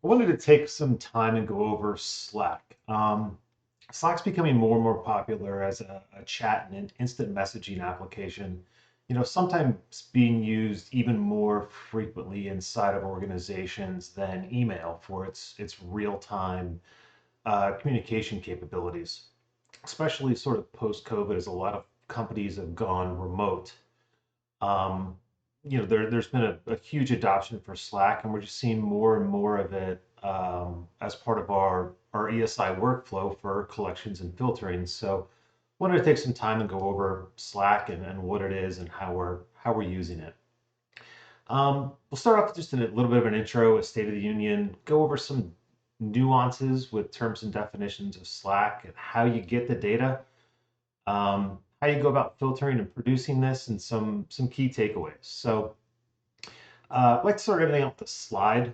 I wanted to take some time and go over Slack. Slack's becoming more and more popular as a chat and an instant messaging application. Sometimes being used even more frequently inside of organizations than email for its real-time communication capabilities, especially sort of post-COVID, as a lot of companies have gone remote. Um, there's been a huge adoption for Slack, and we're just seeing more and more of it as part of our ESI workflow for collections and filtering. So, wanted to take some time and go over Slack and what it is and how we're using it. We'll start off with just a little bit of an intro, a state of the union, go over some nuances with terms and definitions of Slack and how you get the data, how you go about filtering and producing this, and some key takeaways. So I'd like to start everything off with a slide.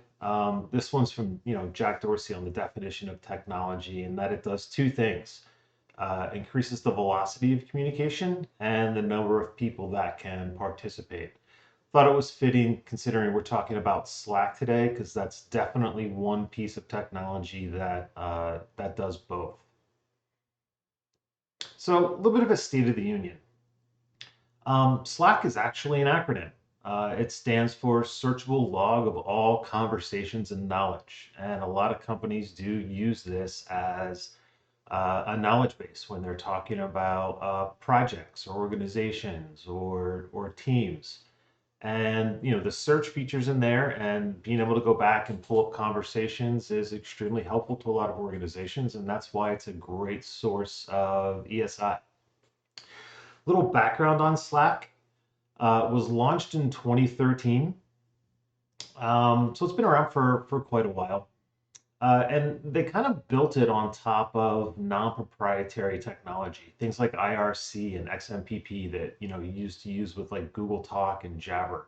This one's from Jack Dorsey on the definition of technology, and that it does two things: increases the velocity of communication and the number of people that can participate. Thought it was fitting considering we're talking about Slack today, because that's definitely one piece of technology that does both. So a little bit of a state of the union. Slack is actually an acronym. It stands for Searchable Log of All Conversations and Knowledge. And a lot of companies do use this as a knowledge base when they're talking about projects or organizations or teams. And the search features in there and being able to go back and pull up conversations is extremely helpful to a lot of organizations, and that's why it's a great source of ESI. Little background on Slack. Was launched in 2013. So it's been around for quite a while. And they kind of built it on top of non-proprietary technology, things like IRC and XMPP that you used to use with like Google Talk and Jabber.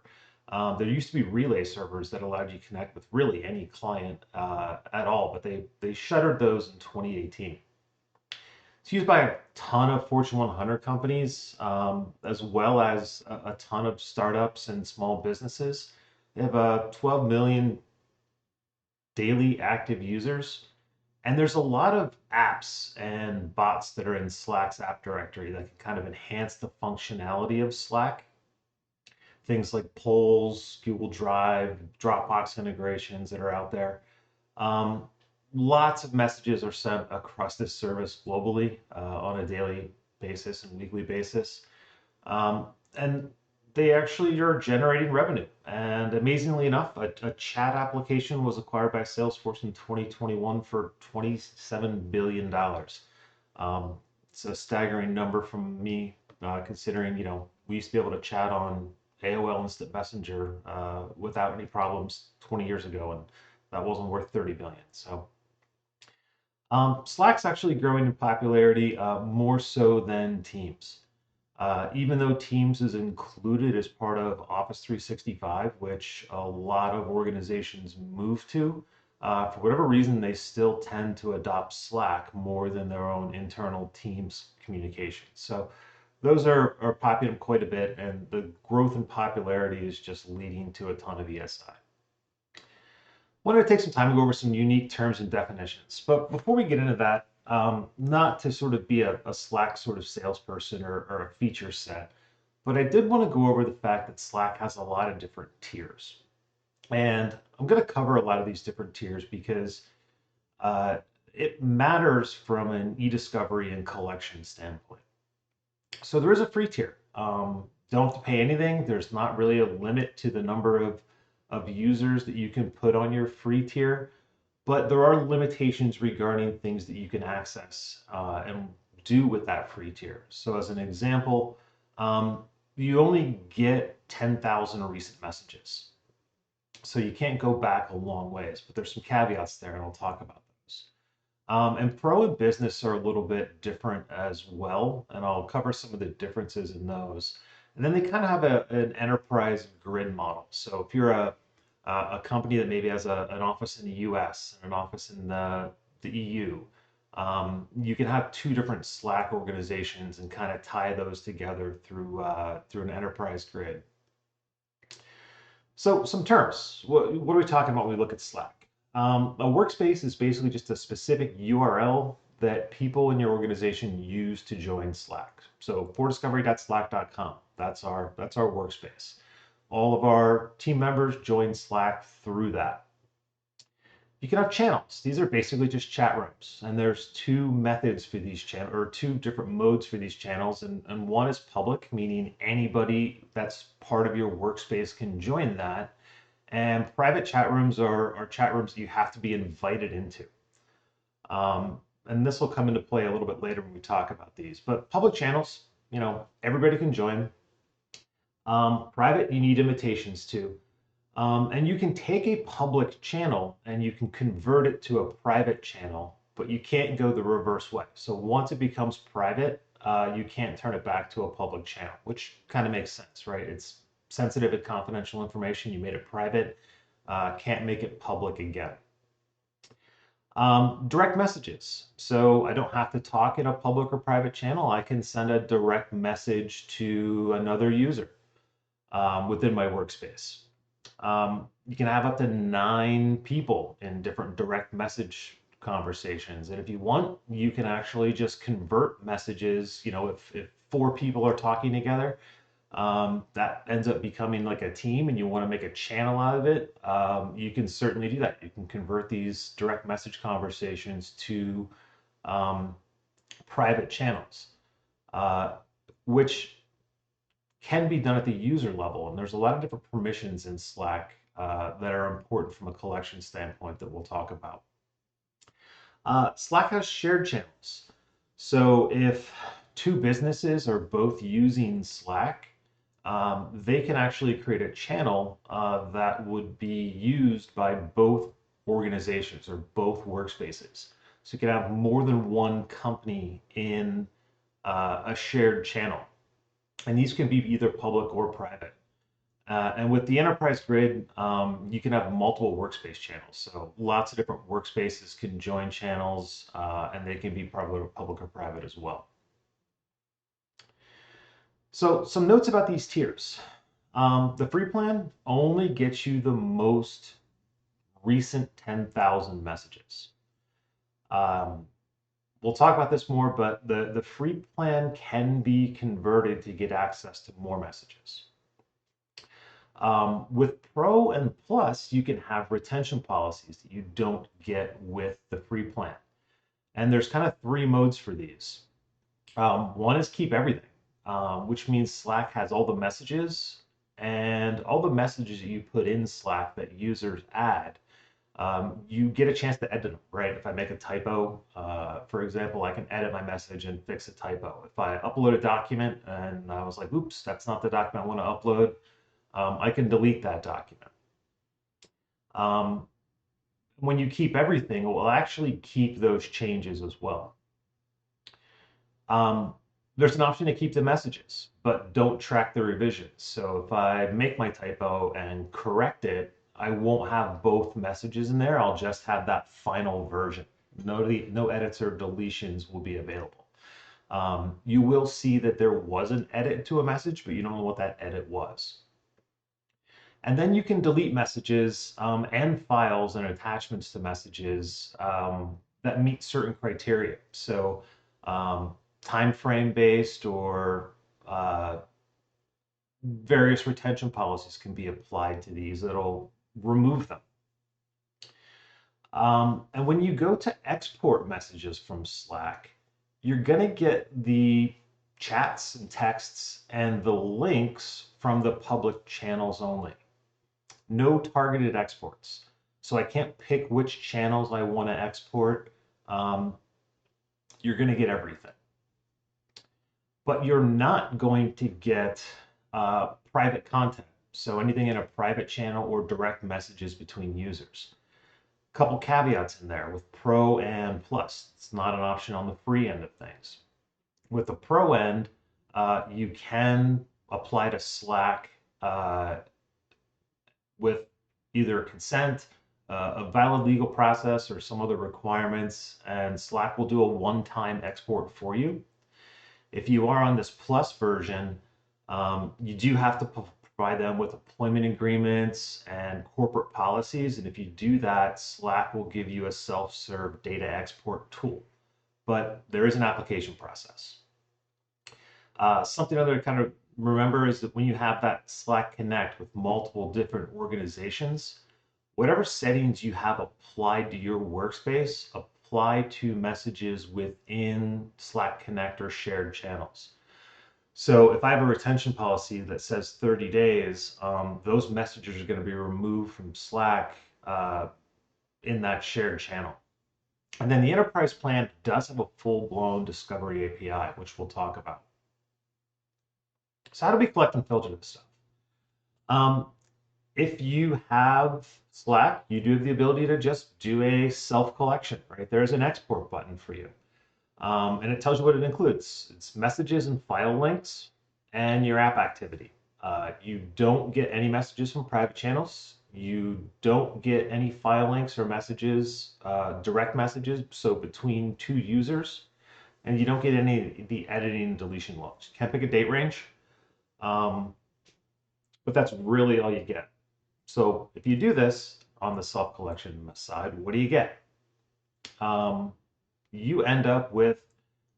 There used to be relay servers that allowed you to connect with really any client at all, but they shuttered those in 2018. It's used by a ton of Fortune 100 companies, as well as a ton of startups and small businesses. They have 12 million daily active users, and there's a lot of apps and bots that are in Slack's app directory that can kind of enhance the functionality of Slack. Things like polls, Google Drive, Dropbox integrations that are out there. Um, Lots of messages are sent across this service globally on a daily basis and weekly basis. Um, and they actually are generating revenue. And amazingly enough, a chat application was acquired by Salesforce in 2021 for $27 billion. It's a staggering number from me, considering, we used to be able to chat on AOL Instant Messenger without any problems 20 years ago, and that wasn't worth 30 billion. So Slack's actually growing in popularity more so than Teams. Even though Teams is included as part of Office 365, which a lot of organizations move to, for whatever reason, they still tend to adopt Slack more than their own internal Teams communications. So those are popping up quite a bit, and the growth in popularity is just leading to a ton of ESI. Wanted to take some time to go over some unique terms and definitions. But before we get into that, not to sort of be a Slack sort of salesperson or a feature set, but I did want to go over the fact that Slack has a lot of different tiers. And I'm going to cover a lot of these different tiers because uh, it matters from an e-discovery and collection standpoint. So there is a free tier. Don't have to pay anything. There's not really a limit to the number of users that you can put on your free tier, but there are limitations regarding things that you can access and do with that free tier. So as an example, you only get 10,000 recent messages. So you can't go back a long ways, but there's some caveats there, and I'll talk about those. And Pro and Business are a little bit different as well, and I'll cover some of the differences in those. And then they kind of have an enterprise grid model. So if you're a company that maybe has an office in the US and an office in the EU, you can have two different Slack organizations and kind of tie those together through an enterprise grid. So some terms. What are we talking about when we look at Slack? A workspace is basically just a specific URL that people in your organization use to join Slack. So 4discovery.slack.com, that's our workspace. All of our team members join Slack through that. You can have channels. These are basically just chat rooms. And there's two methods for these channels, or two different modes for these channels. And one is public, meaning anybody that's part of your workspace can join that. And private chat rooms are chat rooms that you have to be invited into. And this will come into play a little bit later when we talk about these. But public channels, everybody can join. Private, you need invitations to. And you can take a public channel and you can convert it to a private channel, but you can't go the reverse way. So once it becomes private, you can't turn it back to a public channel, which kind of makes sense, right? It's sensitive and confidential information. You made it private, can't make it public again. Direct messages. So I don't have to talk in a public or private channel. I can send a direct message to another user within my workspace. You can have up to 9 people in different direct message conversations. And if you want, you can actually just convert messages. If 4 people are talking together, that ends up becoming like a team and you want to make a channel out of it, you can certainly do that. You can convert these direct message conversations to private channels, which can be done at the user level. And there's a lot of different permissions in Slack that are important from a collection standpoint that we'll talk about. Slack has shared channels. So if 2 businesses are both using Slack, they can actually create a channel that would be used by both organizations or both workspaces. So you can have more than one company in a shared channel. And these can be either public or private. And with the enterprise grid, you can have multiple workspace channels. So lots of different workspaces can join channels, and they can be public or private as well. So some notes about these tiers. The free plan only gets you the most recent 10,000 messages. We'll talk about this more, but the free plan can be converted to get access to more messages. With Pro and Plus, you can have retention policies that you don't get with the free plan. And there's kind of 3 modes for these. One is keep everything, which means Slack has all the messages and all the messages that you put in Slack that users add. You get a chance to edit them, right? If I make a typo, for example, I can edit my message and fix a typo. If I upload a document and I was like, oops, that's not the document I want to upload, I can delete that document. When you keep everything, it will actually keep those changes as well. There's an option to keep the messages, but don't track the revisions. So if I make my typo and correct it, I won't have both messages in there. I'll just have that final version. No edits or deletions will be available. You will see that there was an edit to a message, but you don't know what that edit was. And then you can delete messages and files and attachments to messages that meet certain criteria. So time frame based or various retention policies can be applied to these that'll remove them. And when you go to export messages from Slack, you're going to get the chats and texts and the links from the public channels only. No targeted exports. So I can't pick which channels I want to export. You're going to get everything. But you're not going to get private content. So anything in a private channel or direct messages between users. A couple caveats in there with Pro and Plus. It's not an option on the free end of things. With the Pro end, you can apply to Slack with either consent, a valid legal process, or some other requirements, and Slack will do a one-time export for you. If you are on this Plus version, you do have to provide them with deployment agreements and corporate policies. And if you do that, Slack will give you a self-serve data export tool. But there is an application process. Something other to kind of remember is that when you have that Slack Connect with multiple different organizations, whatever settings you have applied to your workspace apply to messages within Slack Connect or shared channels. So if I have a retention policy that says 30 days, those messages are going to be removed from Slack in that shared channel. And then the enterprise plan does have a full-blown discovery API, which we'll talk about. So how do we collect and filter this stuff? Um, if you have Slack, you do have the ability to just do a self-collection, right? There's an export button for you. And it tells you what it includes. It's messages and file links and your app activity. You don't get any messages from private channels. You don't get any file links or messages, direct messages, so between two users. And you don't get any of the editing and deletion logs. You can't pick a date range. But that's really all you get. So if you do this on the self-collection side, what do you get? You end up with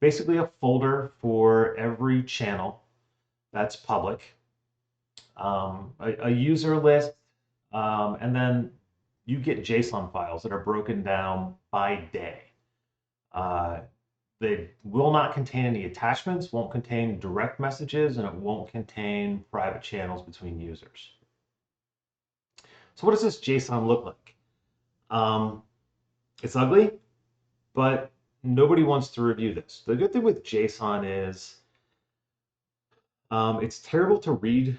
basically a folder for every channel that's public, a user list, and then you get JSON files that are broken down by day. They will not contain any attachments, won't contain direct messages, and it won't contain private channels between users. So what does this JSON look like? It's ugly, but nobody wants to review this. The good thing with JSON is it's terrible to read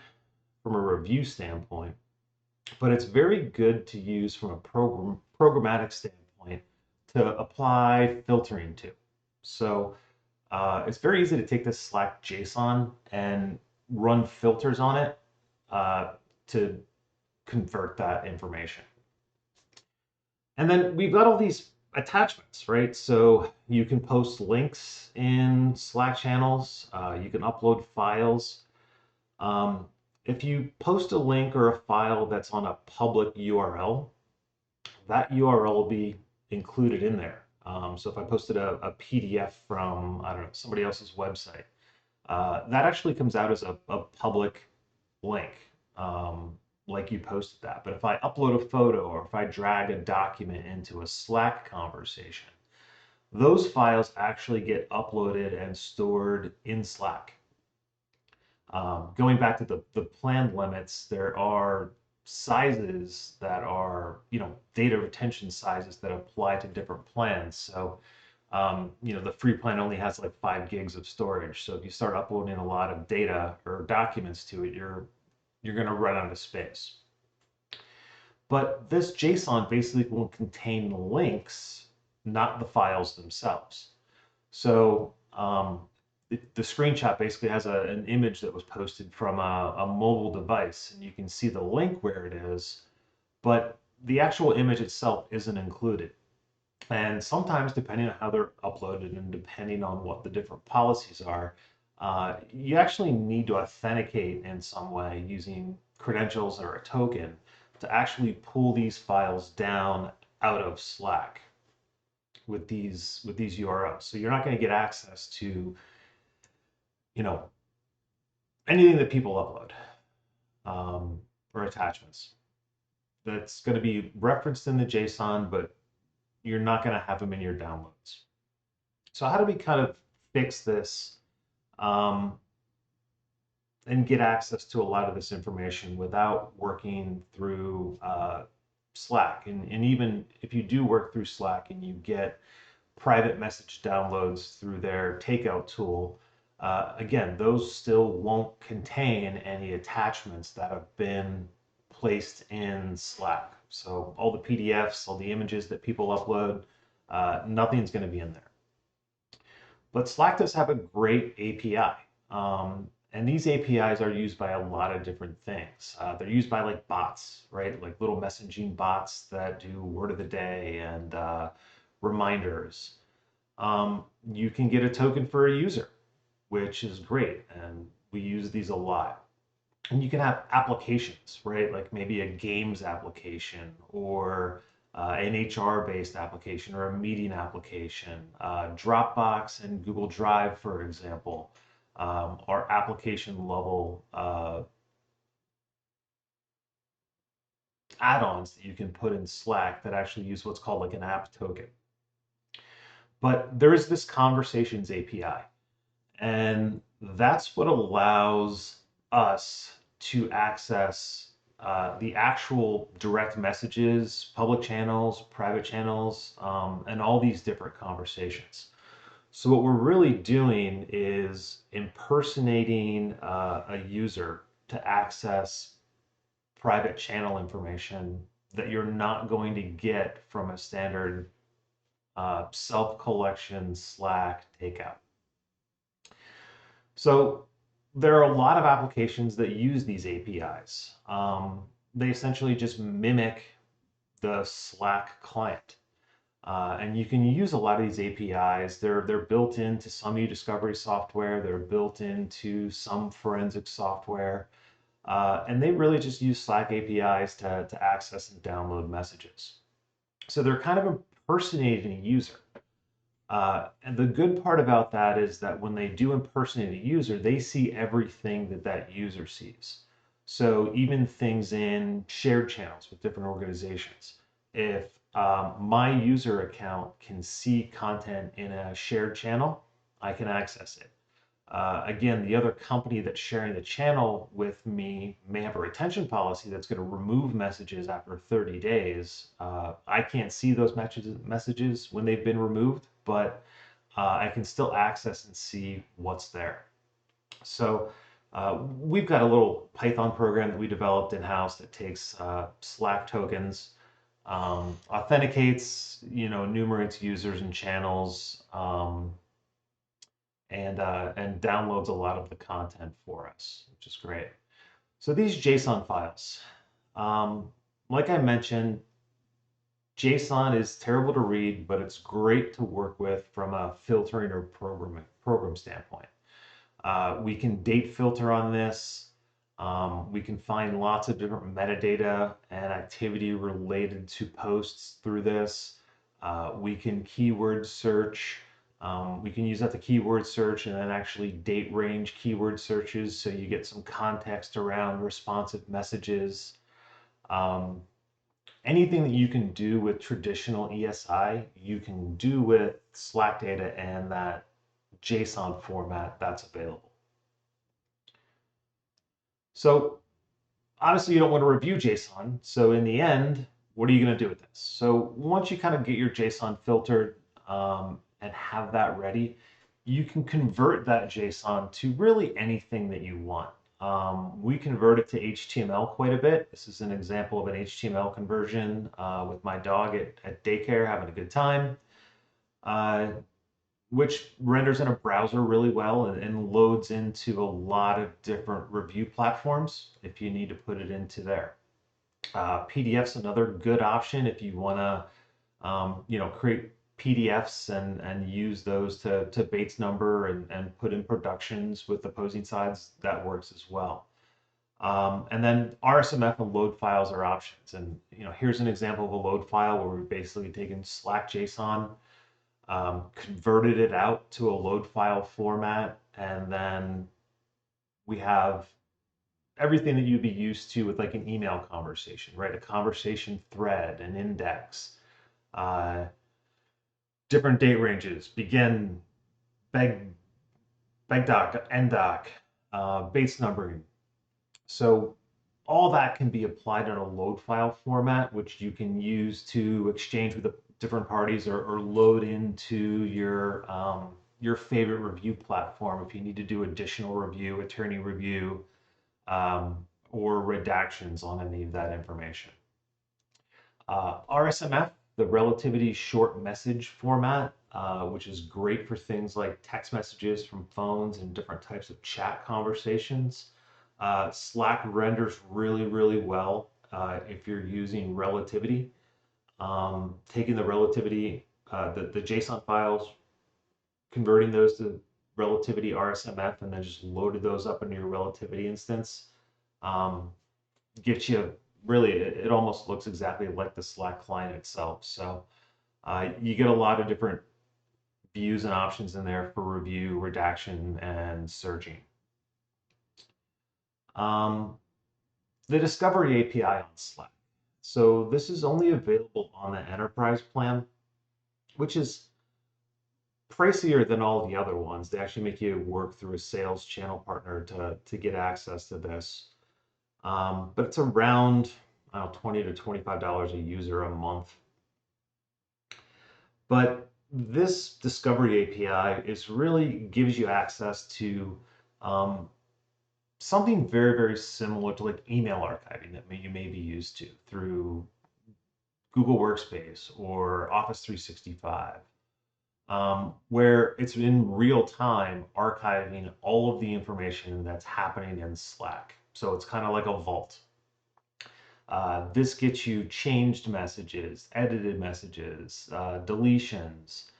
from a review standpoint, but it's very good to use from a programmatic standpoint to apply filtering to. So it's very easy to take this Slack JSON and run filters on it to convert that information. And then we've got all these attachments, right? So you can post links in Slack channels. You can upload files. If you post a link or a file that's on a public URL, that URL will be included in there. So if I posted a PDF from, I don't know, somebody else's website, that actually comes out as a public link, like you posted that. But if I upload a photo or if I drag a document into a Slack conversation, those files actually get uploaded and stored in Slack. Going back to the plan limits, there are sizes that are, data retention sizes that apply to different plans. So, the free plan only has like 5 gigs of storage. So if you start uploading a lot of data or documents to it, you're going to run out of space. But this JSON basically will contain links, not the files themselves. So the screenshot basically has an image that was posted from a mobile device, and you can see the link where it is, but the actual image itself isn't included. And sometimes, depending on how they're uploaded and depending on what the different policies are, you actually need to authenticate in some way using credentials or a token to actually pull these files down out of Slack with these URLs. So you're not going to get access to anything that people upload or attachments. That's going to be referenced in the JSON, but you're not going to have them in your downloads. So how do we kind of fix this and get access to a lot of this information without working through Slack? And even if you do work through Slack and you get private message downloads through their takeout tool, again, those still won't contain any attachments that have been placed in Slack. So all the PDFs, all the images that people upload, nothing's going to be in there. But Slack does have a great API. And these APIs are used by a lot of different things. They're used by like bots, right? Like little messaging bots that do word of the day and reminders. You can get a token for a user, which is great. And we use these a lot. And you can have applications, right? Like maybe a games application or an HR-based application or a meeting application. Dropbox and Google Drive, for example, are application level add-ons that you can put in Slack that actually use what's called like an app token. But there is this Conversations API, and that's what allows us to access the actual direct messages, public channels, private channels, and all these different conversations. So what we're really doing is impersonating a user to access private channel information that you're not going to get from a standard self-collection Slack takeout. So there are a lot of applications that use these APIs. They essentially just mimic the Slack client. And you can use a lot of these APIs. They're built into some e-discovery software. They're built into some forensic software. And they really just use Slack APIs to access and download messages. So they're kind of impersonating a user. And the good part about that is that when they do impersonate a user, they see everything that that user sees. So even things in shared channels with different organizations. If my user account can see content in a shared channel, I can access it. Again, the other company that's sharing the channel with me may have a retention policy that's going to remove messages after 30 days. I can't see those messages when they've been removed, but I can still access and see what's there. So we've got a little Python program that we developed in-house that takes Slack tokens, authenticates, enumerates users and channels, and downloads a lot of the content for us, which is great. So these JSON files, um, like I mentioned, JSON is terrible to read, but it's great to work with from a filtering or program standpoint. We can date filter on this. We can find lots of different metadata and activity related to posts through this. We can keyword search. We can use that to keyword search and then actually date range keyword searches so you get some context around responsive messages. Um, Anything that you can do with traditional ESI, you can do with Slack data and that JSON format that's available. So obviously you don't want to review JSON. So in the end, what are you going to do with this? So once you kind of get your JSON filtered and have that ready, you can convert that JSON to really anything that you want. We convert it to HTML quite a bit. This is an example of an HTML conversion with my dog at daycare having a good time. Which renders in a browser really well and loads into a lot of different review platforms if you need to put it into there. PDF's another good option if you want to, create PDFs and use those to Bates number and put in productions with opposing sides. That works as well. And then RSMF and load files are options. And here's an example of a load file where we've basically taken Slack JSON, converted it out to a load file format, and then we have everything that you'd be used to with like an email conversation, right? A conversation thread, an index, uh, different date ranges, begin, beg, doc, end doc, base numbering. So all that can be applied in a load file format, which you can use to exchange with the different parties or load into your favorite review platform if you need to do additional review, attorney review, or redactions on any of that information. RSMF, the relativity short message format, which is great for things like text messages from phones and different types of chat conversations. Slack renders really, really well if you're using relativity. Taking the relativity, the JSON files, converting those to relativity RSMF, and then just loaded those up into your relativity instance. Um, Gets you really, it almost looks exactly like the Slack client itself. So you get a lot of different views and options in there for review, redaction, and searching. Um, the Discovery API on Slack. So this is only available on the enterprise plan, which is pricier than all the other ones. They actually make you work through a sales channel partner to get access to this. But it's around, I don't know, $20 to $25 a user a month. But this Discovery API is really gives you access to um, something very, very similar to like email archiving that you may be used to through Google Workspace or Office 365, where it's in real time archiving all of the information that's happening in Slack. So it's kind of like a vault. This gets you changed messages, edited messages, deletions.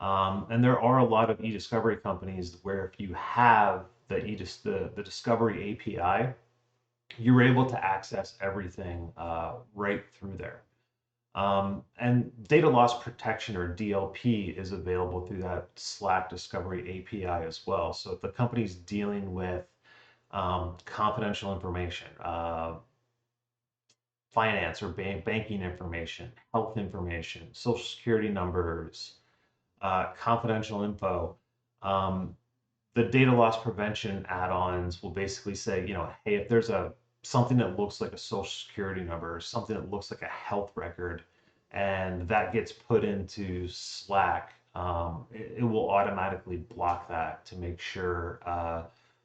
And there are a lot of e-discovery companies where if you have the Discovery API, you're able to access everything right through there. And data loss protection or DLP is available through that Slack Discovery API as well. So if the company's dealing with confidential information, finance or banking information, health information, social security numbers, confidential info. Um, the data loss prevention add-ons will basically say, hey, if there's something that looks like a social security number, or something that looks like a health record, and that gets put into Slack, it will automatically block that to make sure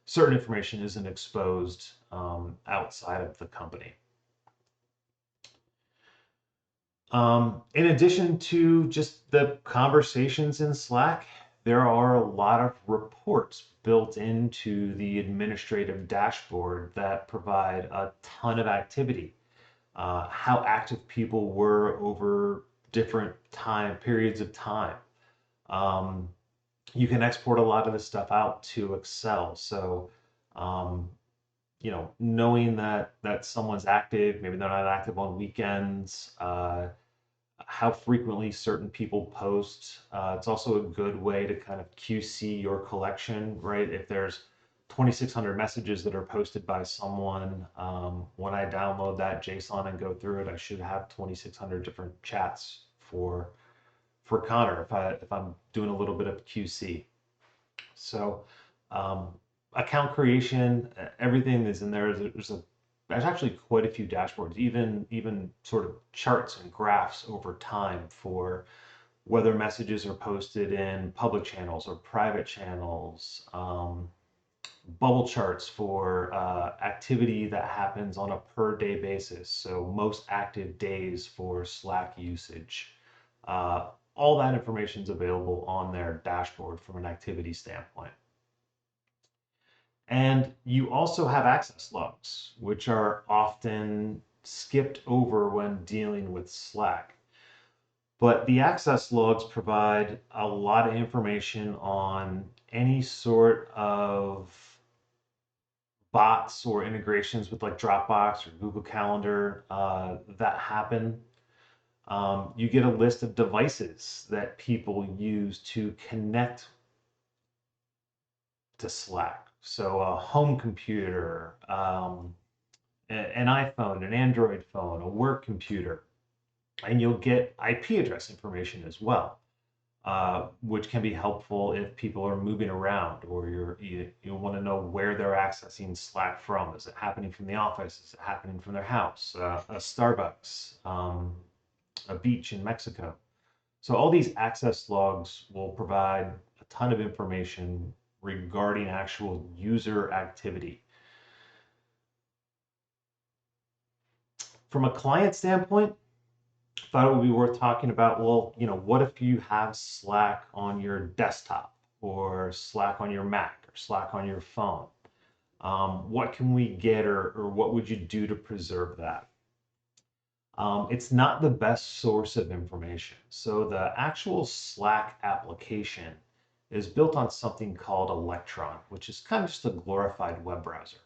certain information isn't exposed outside of the company. In addition to just the conversations in Slack, there are a lot of reports built into the administrative dashboard that provide a ton of activity, how active people were over different time periods of time. Um, you can export a lot of this stuff out to Excel. So, um, knowing that someone's active, maybe they're not active on weekends, how frequently certain people post. It's also a good way to kind of QC your collection, right? If there's 2,600 messages that are posted by someone, when I download that JSON and go through it, I should have 2,600 different chats for Connor if I'm doing a little bit of QC. So um, account creation, everything is in there. There's actually quite a few dashboards, even sort of charts and graphs over time for whether messages are posted in public channels or private channels. Bubble charts for activity that happens on a per day basis. So most active days for Slack usage. All that information is available on their dashboard from an activity standpoint. And you also have access logs, which are often skipped over when dealing with Slack. But the access logs provide a lot of information on any sort of bots or integrations with like Dropbox or Google Calendar that happen. You get a list of devices that people use to connect to Slack. So a home computer, an iPhone, an Android phone, a work computer, and you'll get IP address information as well, which can be helpful if people are moving around or you want to know where they're accessing Slack from. Is it happening from the office? Is it happening from their house? A Starbucks, a beach in Mexico. So all these access logs will provide a ton of information regarding actual user activity. From a client standpoint, thought it would be worth talking about, well, what if you have Slack on your desktop or Slack on your Mac or Slack on your phone? What can we get or what would you do to preserve that? It's not the best source of information. So the actual Slack application is built on something called Electron, which is kind of just a glorified web browser.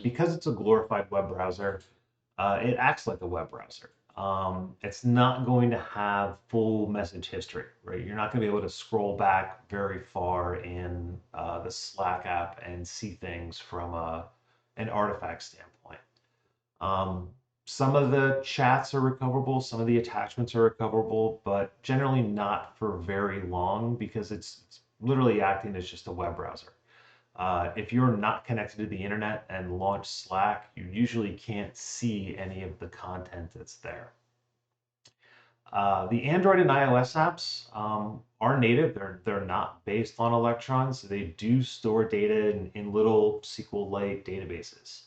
Because it's a glorified web browser, it acts like a web browser. It's not going to have full message history, right? You're not going to be able to scroll back very far in the Slack app and see things from an artifact standpoint. Um, some of the chats are recoverable, some of the attachments are recoverable, but generally not for very long because it's literally acting as just a web browser. If you're not connected to the internet and launch Slack, you usually can't see any of the content that's there. The Android and iOS apps are native. They're not based on electrons. They do store data in little SQLite databases,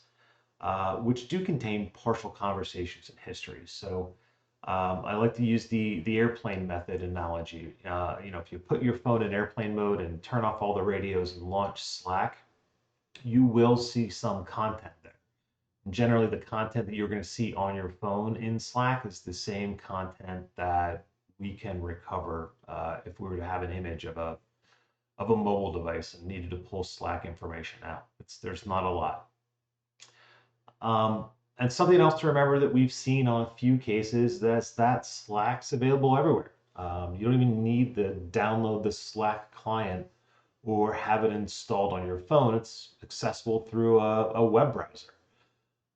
which do contain partial conversations and histories. So I like to use the airplane method analogy. If you put your phone in airplane mode and turn off all the radios and launch Slack, you will see some content there. Generally, the content that you're going to see on your phone in Slack is the same content that we can recover if we were to have an image of a mobile device and needed to pull Slack information out. There's not a lot. Um, and something else to remember that we've seen on a few cases that's that Slack's available everywhere. You don't even need to download the Slack client or have it installed on your phone. It's accessible through a web browser.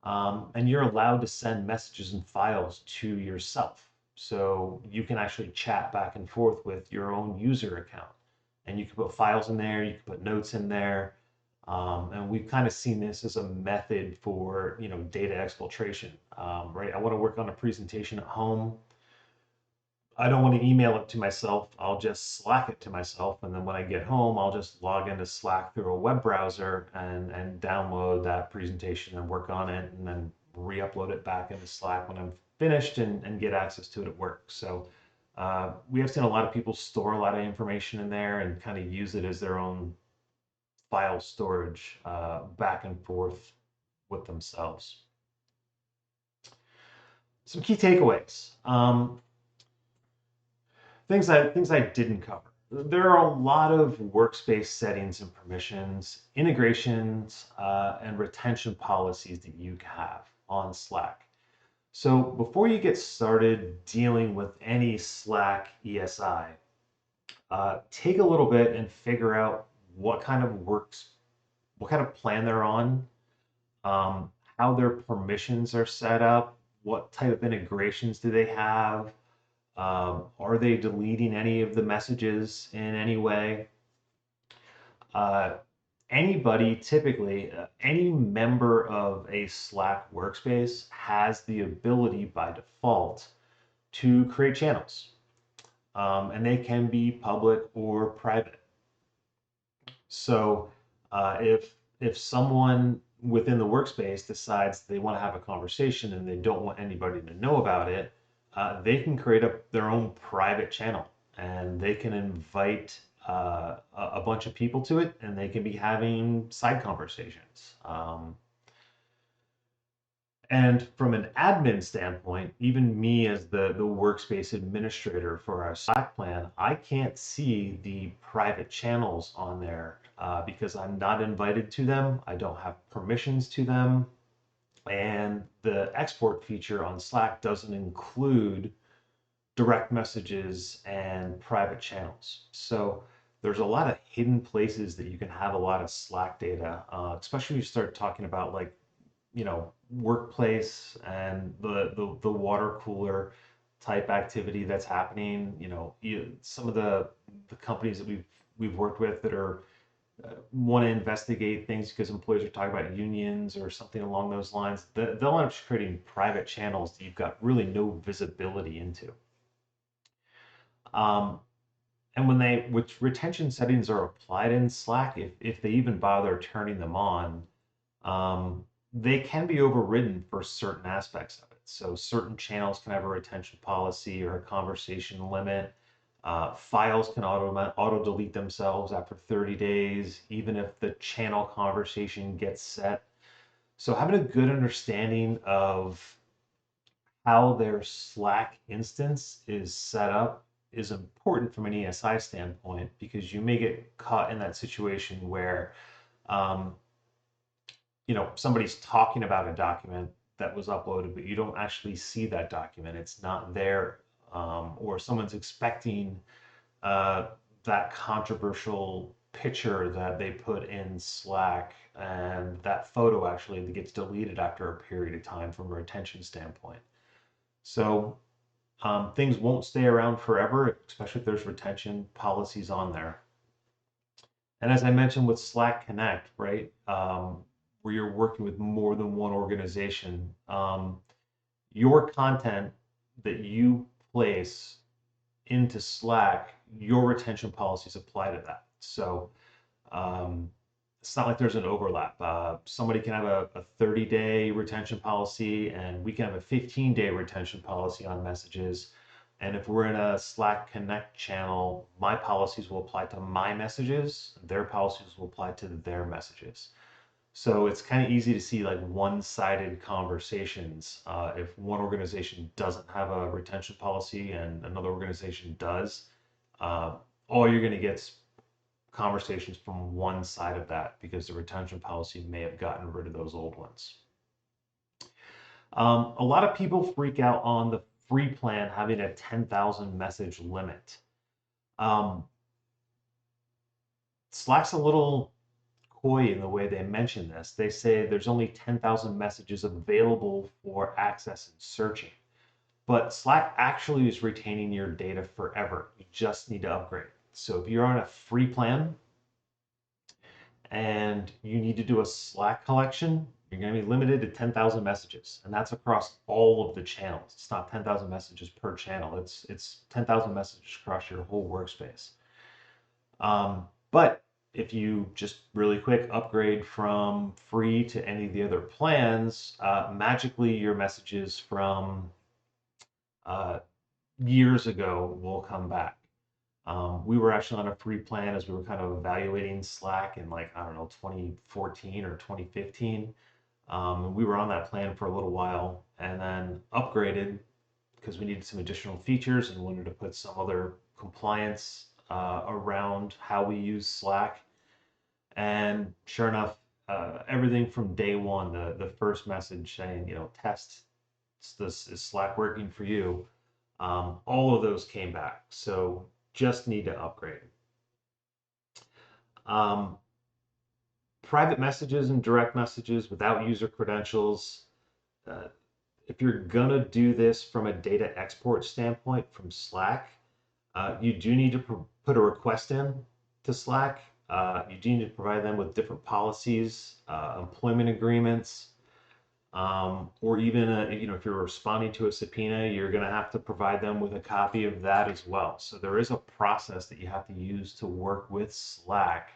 And you're allowed to send messages and files to yourself. So you can actually chat back and forth with your own user account. And you can put files in there, you can put notes in there. And we've kind of seen this as a method for, data exfiltration, right? I want to work on a presentation at home. I don't want to email it to myself. I'll just Slack it to myself. And then when I get home, I'll just log into Slack through a web browser and download that presentation and work on it and then re-upload it back into Slack when I'm finished and get access to it at work. So we have seen a lot of people store a lot of information in there and kind of use it as their own file storage back and forth with themselves. Some key takeaways. Things I didn't cover. There are a lot of workspace settings and permissions, integrations, and retention policies that you have on Slack. So before you get started dealing with any Slack ESI, take a little bit and figure out what kind of plan they're on, how their permissions are set up, what type of integrations do they have, are they deleting any of the messages in any way? Uh, any member of a Slack workspace has the ability by default to create channels. And they can be public or private. So if someone within the workspace decides they want to have a conversation and they don't want anybody to know about it, they can create their own private channel and they can invite a bunch of people to it and they can be having side conversations. And from an admin standpoint, even me as the workspace administrator for our Slack plan, I can't see the private channels on there because I'm not invited to them. I don't have permissions to them. And the export feature on Slack doesn't include direct messages and private channels. So there's a lot of hidden places that you can have a lot of Slack data, especially when you start talking about like workplace and the water cooler type activity that's happening. Some of the companies that we've worked with that are want to investigate things because employees are talking about unions or something along those lines. They'll end up creating private channels that you've got really no visibility into. Um, and which retention settings are applied in Slack, if they even bother turning them on, they can be overridden for certain aspects of it. So certain channels can have a retention policy or a conversation limit. Files can auto delete themselves after 30 days, even if the channel conversation gets set. So having a good understanding of how their Slack instance is set up is important from an ESI standpoint because you may get caught in that situation where um, somebody's talking about a document that was uploaded, but you don't actually see that document. It's not there. Or someone's expecting uh, that controversial picture that they put in Slack, and that photo actually gets deleted after a period of time from a retention standpoint. So things won't stay around forever, especially if there's retention policies on there. And as I mentioned with Slack Connect, right, where you're working with more than one organization, your content that you place into Slack, your retention policies apply to that. So um, it's not like there's an overlap. Somebody can have a 30-day retention policy, and we can have a 15-day retention policy on messages. And if we're in a Slack Connect channel, my policies will apply to my messages, their policies will apply to their messages. So it's kind of easy to see like one-sided conversations. If one organization doesn't have a retention policy and another organization does, uh, all you're going to get is conversations from one side of that because the retention policy may have gotten rid of those old ones. A lot of people freak out on the free plan having a 10,000 message limit. Um, Slack's a little coy in the way they mention this. They say there's only 10,000 messages available for access and searching. But Slack actually is retaining your data forever. You just need to upgrade. So if you're on a free plan and you need to do a Slack collection, you're going to be limited to 10,000 messages. And that's across all of the channels. It's not 10,000 messages per channel. It's 10,000 messages across your whole workspace. But if you just really quick upgrade from free to any of the other plans, magically your messages from uh, years ago will come back. We were actually on a free plan as we were kind of evaluating Slack in like, I don't know, 2014 or 2015. And we were on that plan for a little while and then upgraded because we needed some additional features and wanted to put some other compliance around how we use Slack. And sure enough, everything from day one, the first message saying, test, is Slack working for you? All of those came back. So just need to upgrade. Um, Private messages and direct messages without user credentials. Uh, if you're gonna do this from a data export standpoint from Slack, you do need to put a request in to Slack. You do need to provide them with different policies, employment agreements, or even if you're responding to a subpoena, you're going to have to provide them with a copy of that as well. So there is a process that you have to use to work with Slack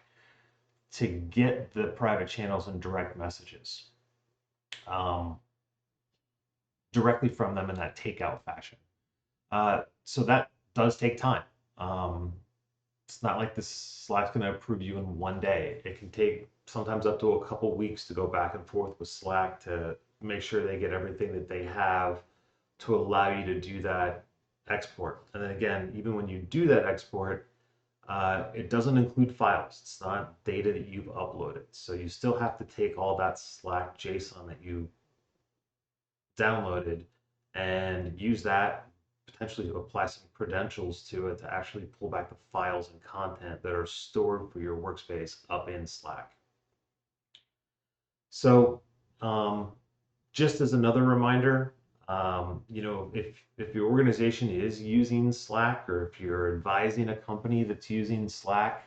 to get the private channels and direct messages um, directly from them in that takeout fashion. So that does take time. Um, it's not like this Slack's going to approve you in one day. It can take sometimes up to a couple weeks to go back and forth with Slack to make sure they get everything that they have to allow you to do that export. And then again, even when you do that export, it doesn't include files. It's not data that you've uploaded. So you still have to take all that Slack JSON that you downloaded and use that, potentially apply some credentials to it to actually pull back the files and content that are stored for your workspace up in Slack. So just as another reminder, if your organization is using Slack or if you're advising a company that's using Slack,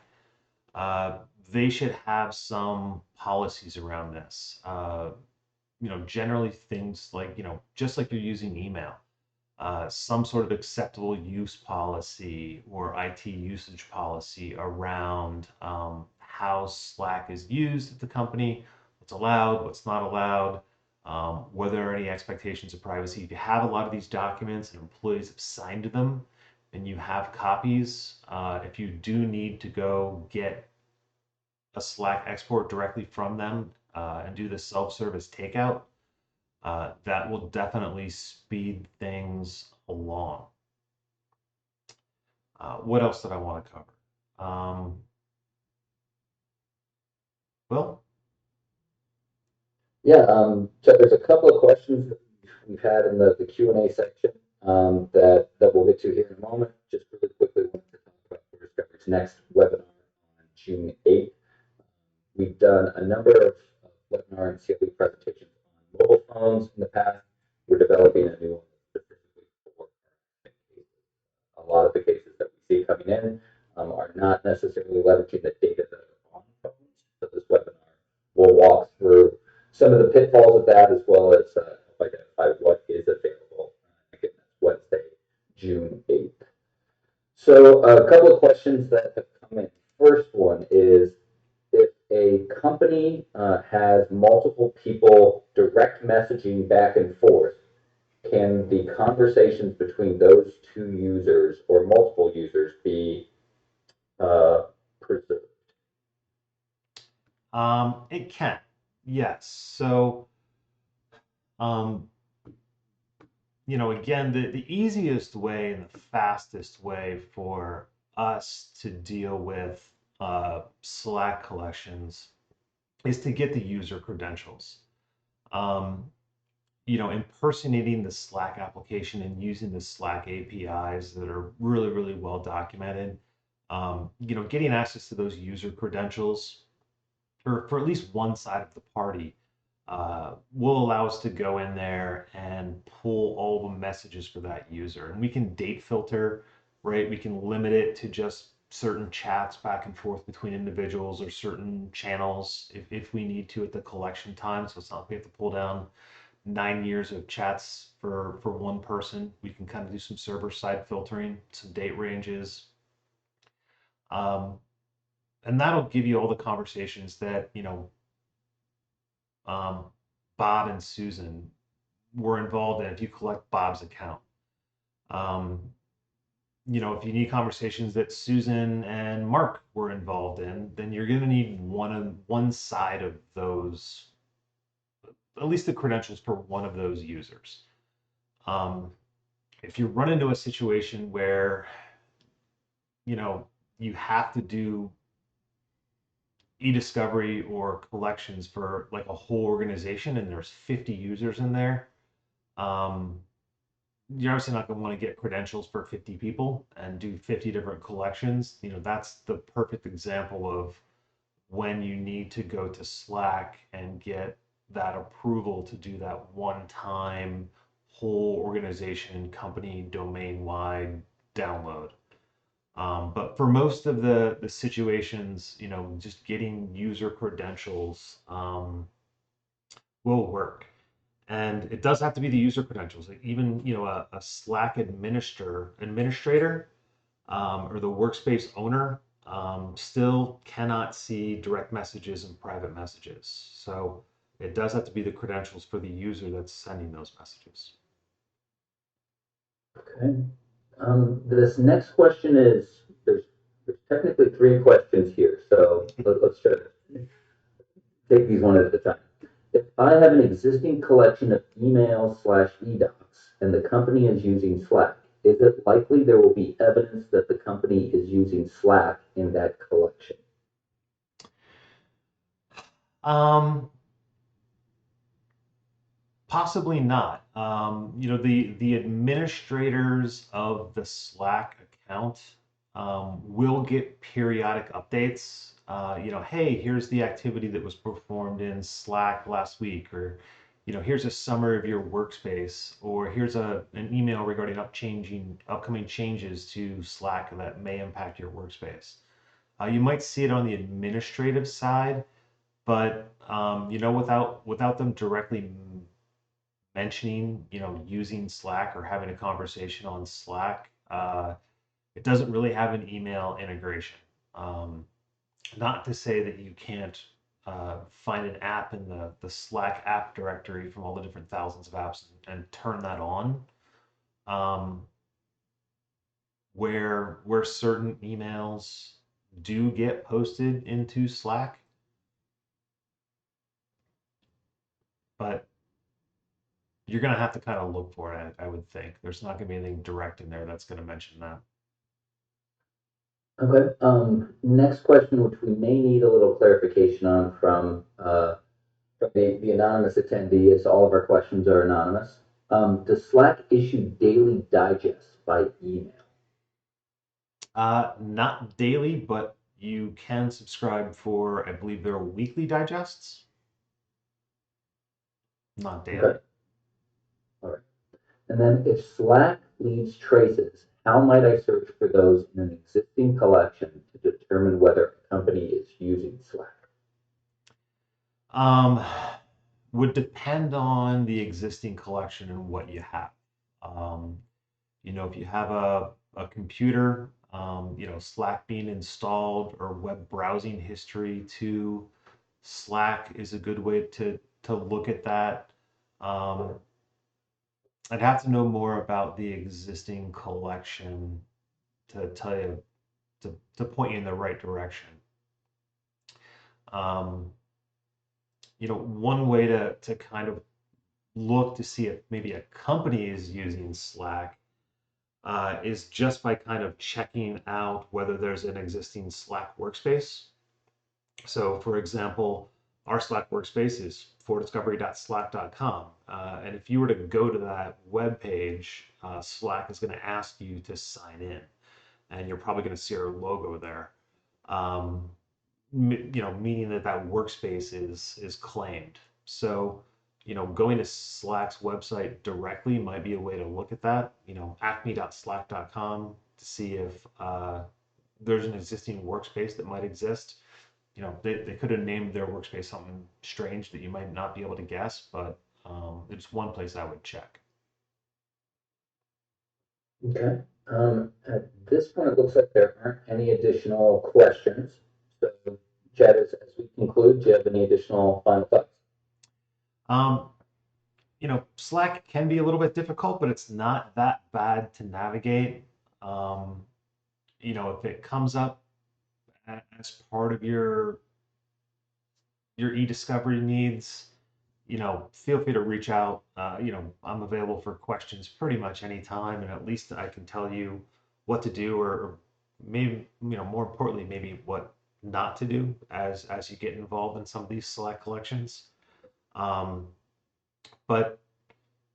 they should have some policies around this. Generally things like, just like you're using email, some sort of acceptable use policy or IT usage policy around how Slack is used at the company, what's allowed, what's not allowed, whether there are any expectations of privacy. If you have a lot of these documents and employees have signed them and you have copies, if you do need to go get a Slack export directly from them and do the self-service takeout, that will definitely speed things along. What else did I want to cover? Well, Yeah, so there's a couple of questions that we've had in the Q&A section that we'll get to here in a moment. Just really quickly, wanted to talk about 4Discovery's next webinar on June 8th. We've done a number of webinar and CLE presentations on mobile phones in the past. We're developing a new one specifically for cases. A lot of the cases that we see coming in are not necessarily leveraging the data that are on phones. So this webinar will walk through some of the pitfalls of that as well as identify what is available. Again, that's Wednesday, June 8th. So a couple of questions that have come in. First one is if a company has multiple people direct messaging back and forth, can the conversations between those two users or multiple users be preserved? It can, yes. So, um, again, the easiest way and the fastest way for us to deal with Slack collections is to get the user credentials. Um, Impersonating the Slack application and using the Slack APIs that are really, really well documented. Getting access to those user credentials for at least one side of the party will allow us to go in there and pull all the messages for that user. And we can date filter, right? We can limit it to just certain chats back and forth between individuals or certain channels if we need to at the collection time. So it's not like we have to pull down 9 years of chats for one person. We can kind of do some server side filtering, some date ranges. Um, and that'll give you all the conversations that, um, Bob and Susan were involved in if you collect Bob's account. Um, if you need conversations that Susan and Mark were involved in, then you're going to need one side of those, at least the credentials for one of those users. Um, if you run into a situation where you know you have to do e-discovery or collections for like a whole organization and there's 50 users in there, um, you're obviously not going to want to get credentials for 50 people and do 50 different collections. That's the perfect example of when you need to go to Slack and get that approval to do that one time whole organization, company, domain wide download. But for most of the situations, just getting user credentials will work. And it does have to be the user credentials. Like even a Slack administrator or the workspace owner still cannot see direct messages and private messages. So it does have to be the credentials for the user that's sending those messages. Okay. This next question is there's technically three questions here, so let's try to take these one at a time. If I have an existing collection of emails slash eDocs and the company is using Slack, is it likely there will be evidence that the company is using Slack in that collection? Um, Possibly not. The administrators of the Slack account will get periodic updates. Hey, here's the activity that was performed in Slack last week, or here's a summary of your workspace, or here's an email regarding upcoming changes to Slack that may impact your workspace. You might see it on the administrative side, but without them directly mentioning, using Slack or having a conversation on Slack, it doesn't really have an email integration. Um, Not to say that you can't find an app in the Slack app directory from all the different thousands of apps and turn that on, um, where certain emails do get posted into Slack, but you're going to have to kind of look for it, I would think. There's not going to be anything direct in there that's going to mention that. Okay. Next question, which we may need a little clarification on from from the anonymous attendee, as all of our questions are anonymous. Does Slack issue daily digests by email? Not daily, but you can subscribe for, I believe there are weekly digests, not daily. Okay, all right. And then if Slack leaves traces, how might I search for those in an existing collection to determine whether a company is using Slack? Um, would depend on the existing collection and what you have. Um, if you have a computer, Slack being installed or web browsing history to Slack is a good way to look at that. Um, I'd have to know more about the existing collection to tell you to point you in the right direction. Um, one way to kind of look to see if maybe a company is using Slack is just by kind of checking out whether there's an existing Slack workspace. So, for example, our Slack workspace is 4discovery.slack.com. And if you were to go to that web page, Slack is going to ask you to sign in, and you're probably going to see our logo there. Um, Meaning that that workspace is claimed. So, going to Slack's website directly might be a way to look at that. Acme.slack.com to see if there's an existing workspace that might exist. They could have named their workspace something strange that you might not be able to guess, but it's one place I would check. Okay. At this point, it looks like there aren't any additional questions. So, Chad, as we conclude, do you have any additional final thoughts? Um, Slack can be a little bit difficult, but it's not that bad to navigate. Um, if it comes up as part of your e-discovery needs, feel free to reach out. I'm available for questions pretty much anytime, and at least I can tell you what to do, or maybe, more importantly, maybe what not to do as you get involved in some of these select collections. Um, but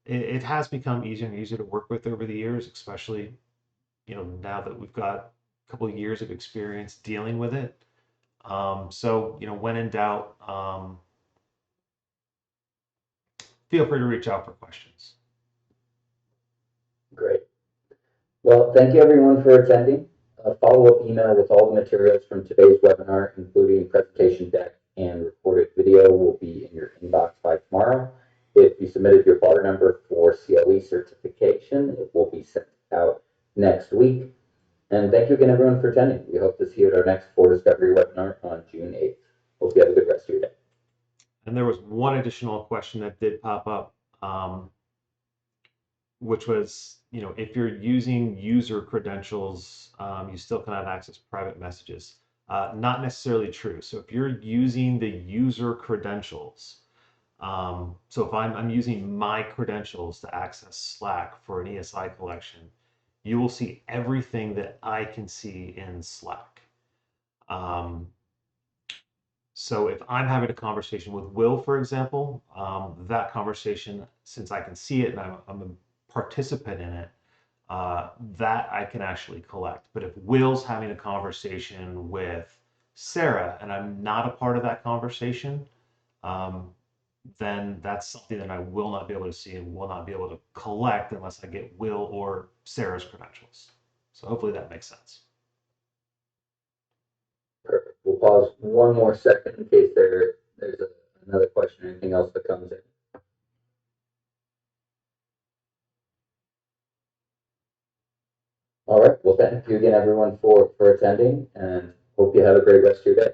it has become easier and easier to work with over the years, especially, now that we've got a couple of years of experience dealing with it. So, when in doubt, feel free to reach out for questions. Great. Well, thank you everyone for attending. A follow-up email with all the materials from today's webinar, including presentation deck and recorded video, will be in your inbox by tomorrow. If you submitted your bar number for CLE certification, it will be sent out next week. And thank you again, everyone, for attending. We hope to see you at our next 4Discovery webinar on June 8th. Hope you have a good rest of your day. And there was one additional question that did pop up, which was, if you're using user credentials, you still can have access to private messages. Not necessarily true. So if you're using the user credentials, so if I'm using my credentials to access Slack for an ESI collection, you will see everything that I can see in Slack. So if I'm having a conversation with Will, for example, that conversation, since I can see it and I'm a participant in it, that I can actually collect. But if Will's having a conversation with Sarah and I'm not a part of that conversation, um, then that's something that I will not be able to see and will not be able to collect unless I get Will or Sarah's credentials. So hopefully that makes sense. Perfect. We'll pause one more second in case there's another question or anything else that comes in. All right. Well, thank you again, everyone, for attending, and hope you have a great rest of your day.